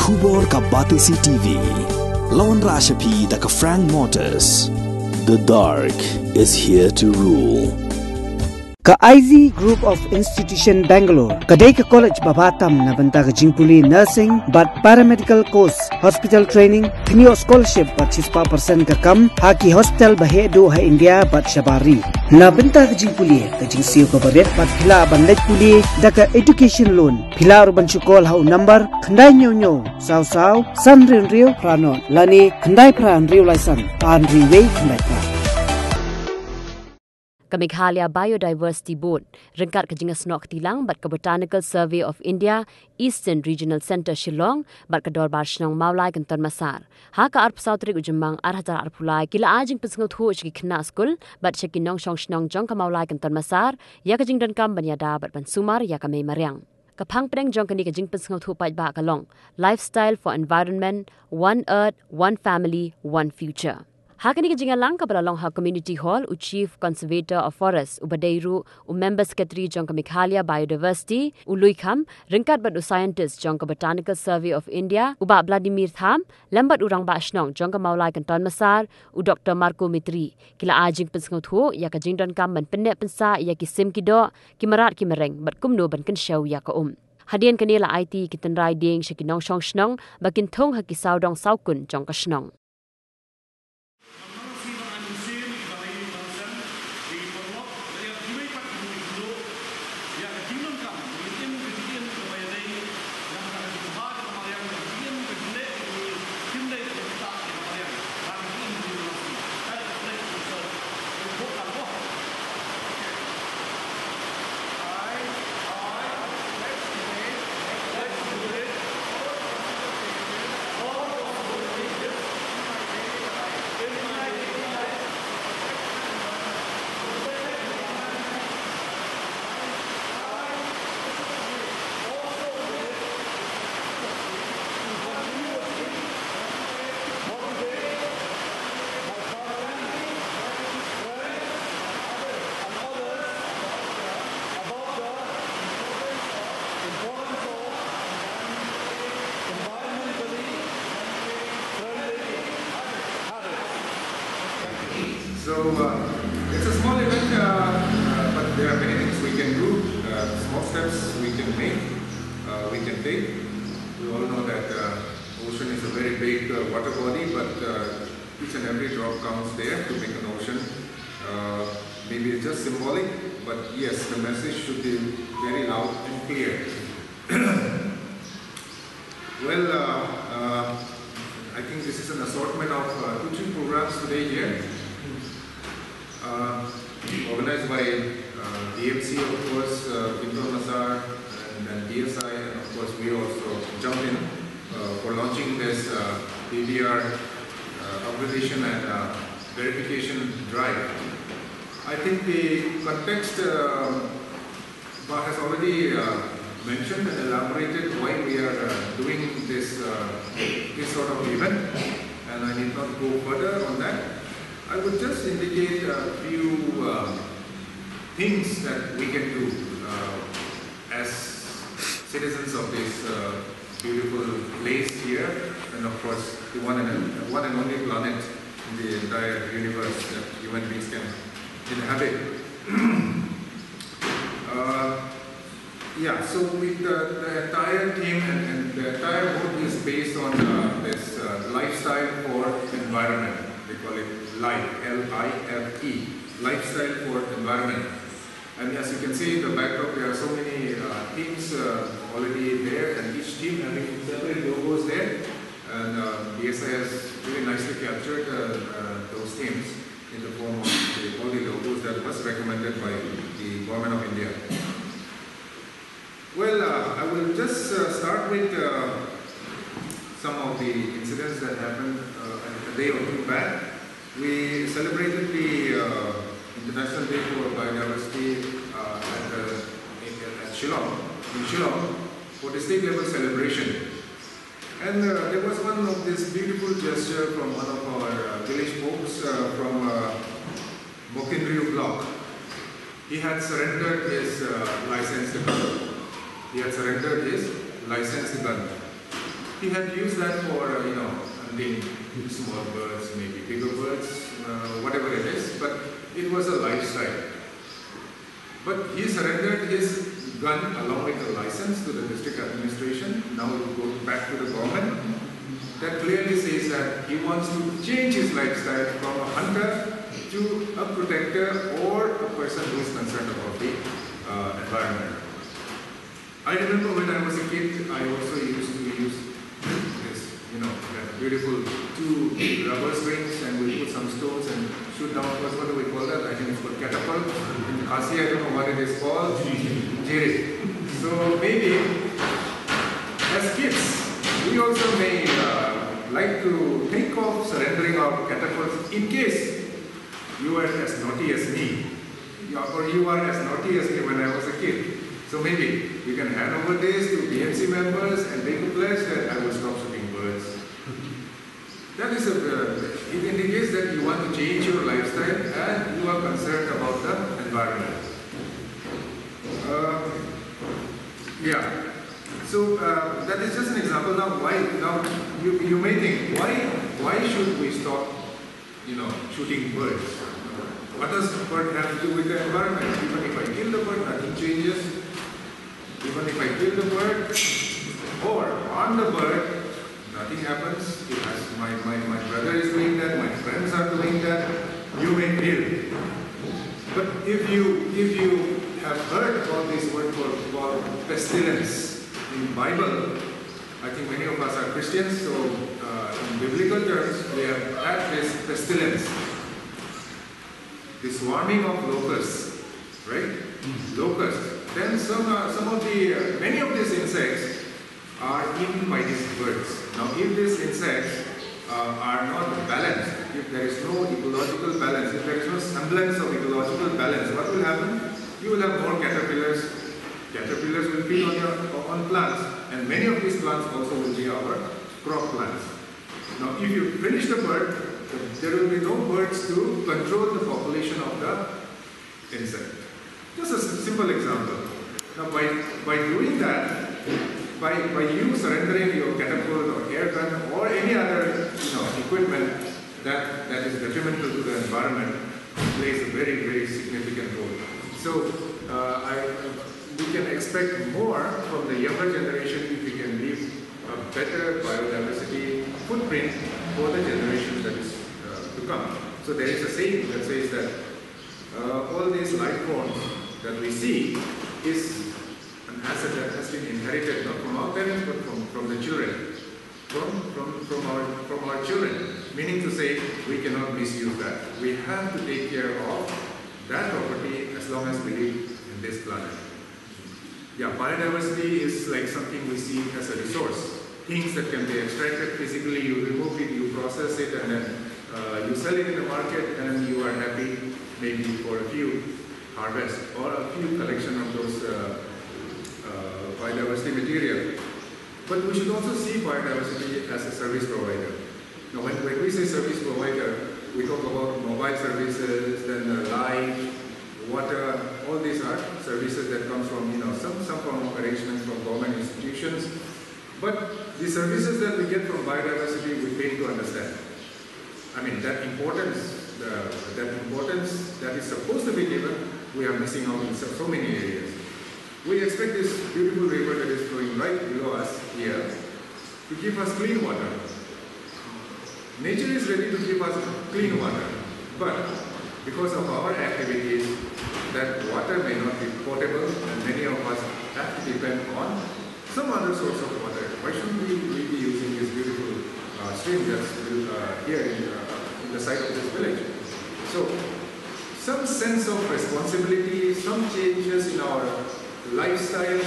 Khubor ka Batisi TV. Lawan Rashapi da ka Frank Motors. The dark is here to rule. Ka IZ Group of Institution Bangalore, Kadai ka College Babatam na banta ka Jingpuli Nursing, but Paramedical Course, Hospital Training, Knio Scholarship but 6% ka kam, Haki Hospital Bahedo ha India but Shabari. Na banta ka Jingpuli, ka Jingsiyo ka Baret, but Pila Banlet Puli, da ka Education Loan, Pila Ruban Chukol hau number, Kandai Nyo, Sao Sao, San Rio Pranon, Lani, Kandai Pran Rio Laisan, Pan Riway Kandai Pran. Kamikhalia Biodiversity Board, Ringkat Kajingas Nok Tilang, but Botanical Survey of India, Eastern Regional Centre Shillong, but Kadorbar Shnong Maulai Kynton Massar. Haka Arp Sautrik Ujumang Arhatar Arpulai, Kila Ajing Pynsngewthuh Kina School, but Shakinong Shong Shnong Jong Kamaulai Kynton Massar, Yakajing Dankam Banyada, but Bansumar Yakame Mariang. Kapang Peng Jong Kani Kajing Pynsngewthuh Paidbah Kalong, Lifestyle for Environment, One Earth, One Family, One Future. Hakani ka jingalang kapalalong ha Community Hall, Chief Conservator of Forests, Ubadeiru, Member Secretary Jong Kamikhalia Biodiversity, Uluikham, Ringkat Badu Scientist Jong Botanical Survey of India, Uba Vladimir Tham, Lambat Urang Bashnong, Jong Maulai Kynton Massar, Dr. Marco Mitri, Kila Ajing Pynsngewthuh, Yaka Jingdon Kam Ban Penek Pensa, Yaki Sim Kido, Kimarat Kimereng, Bat Kumno Ban Kenshaw Yaka Hadian Kanila IT Kitan Rai Ding Shakinong Shong Shnong, Bakin Thong Hakisaw Dong Saukun Jong Kashnong. So it's a small event, but there are many things we can do, small steps we can make, we can take. We all know that ocean is a very big water body, but each and every drop counts there to make an ocean. Maybe it's just symbolic, but yes, the message should be very loud and clear. Well, I think this is an assortment of 2-3 programs today here. Organized by DMC, of course, Kynton Massar, and then DSI, and of course we also jumped in for launching this PBR upgradation and verification drive. I think the context has already mentioned and elaborated why we are doing this sort of event, and I need not go further on that. I would just indicate a few things that we can do as citizens of this beautiful place here, and of course the one and only planet in the entire universe that human beings can inhabit. Yeah, so with the entire team and the entire board is based on this lifestyle for environment. They call it LIFE, L-I-F-E, lifestyle for environment. And as you can see in the backdrop, there are so many teams already there, and each team having separate logos there. And DSI has really nicely captured those teams in the form of all the logos that was recommended by the Government of India. Well, I will just start with some of the incidents that happened a day or two back. We celebrated the International Day for Biodiversity at Shillong, in Shillong, for the state level celebration. And there was one of this beautiful gesture from one of our village folks from Mokinriu block. He had surrendered his licensed gun. he had used that for, hunting small birds, maybe bigger birds, whatever it is, but it was a lifestyle. But he surrendered his gun along with a license to the district administration. Now it goes back to the government. That clearly says that he wants to change his lifestyle from a hunter to a protector or a person who is concerned about the environment. I remember when I was a kid, I also used to use this, that beautiful two rubber strings, and we put some stones and shoot down. What do we call that? I think it's called catapult. In Khasi, I don't know what it is called. Jiri. So maybe as kids, we also may like to think of surrendering our catapults in case you are as naughty as me, or you are as naughty as me when I was a kid. So maybe you can hand over this to BMC members and take a pledge that I will stop shooting birds. That is it indicates that you want to change your lifestyle and you are concerned about the environment. So that is just an example. Now, you may think, why should we stop, shooting birds? What does the bird have to do with the environment? Even if I kill the bird, nothing changes. Even if I kill the bird or harm the bird, nothing happens. It has, my brother is doing that, my friends are doing that. You may kill. But if you have heard about this word called pestilence in Bible, I think many of us are Christians, so in biblical terms, we have had this pestilence, this swarming of locusts, right? Locusts. Then many of these insects are eaten by these birds. Now, if these insects are not balanced, if there is no ecological balance, if there is no semblance of ecological balance, what will happen? You will have more caterpillars. Caterpillars will feed on plants, and many of these plants also will be our crop plants. Now, if you finish the bird, there will be no birds to control the population of the insect. Just a simple example. Now, by doing that, by you surrendering your catapult or air gun or any other equipment that is detrimental to the environment, plays a very, very significant role. So we can expect more from the younger generation if we can leave a better biodiversity footprint for the generation that is to come. So there is a saying that says that all these life forms that we see is an asset that has been inherited not from our parents but from the children, from our children. Meaning to say, we cannot misuse that. We have to take care of that property as long as we live in this planet. Yeah, biodiversity is like something we see as a resource. Things that can be extracted physically, you remove it, you process it, and then you sell it in the market, and you are happy maybe for a few harvests or a few collection of those biodiversity material. But we should also see biodiversity as a service provider. Now, when we say service provider, we talk about mobile services, then light, water. All these are services that come from some form of arrangement from government institutions. But the services that we get from biodiversity, we fail to understand. I mean, that importance that is supposed to be given, we are missing out in so many areas. We expect this beautiful river that is flowing right below us here to give us clean water. Nature is ready to give us clean water, but because of our activities, that water may not be potable, and many of us have to depend on some other source of water. Why shouldn't we be using this beautiful stream that's here in the side of this village? So, some sense of responsibility, some changes in our lifestyle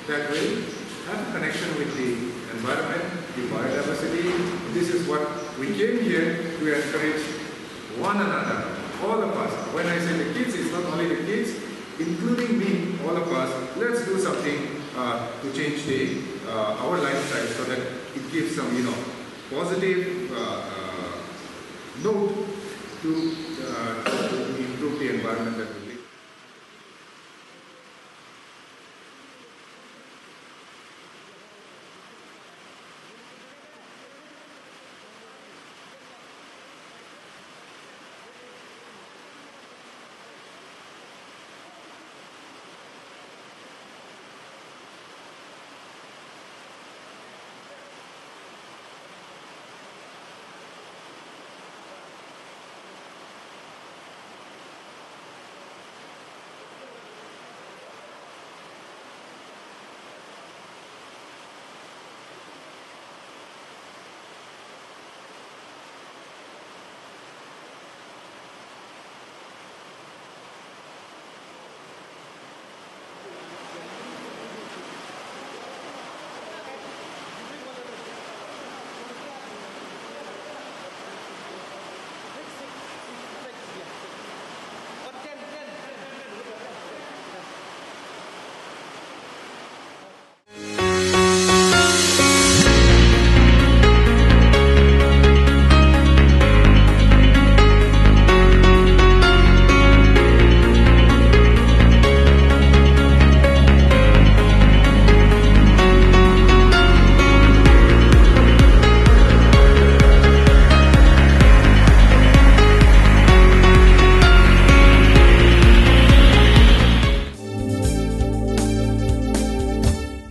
that will have a connection with the environment, the biodiversity. This is what we came here to encourage one another, all of us. When I say the kids, it's not only the kids, including me, all of us. Let's do something to change our lifestyle so that it gives some, positive note to improve the environment that we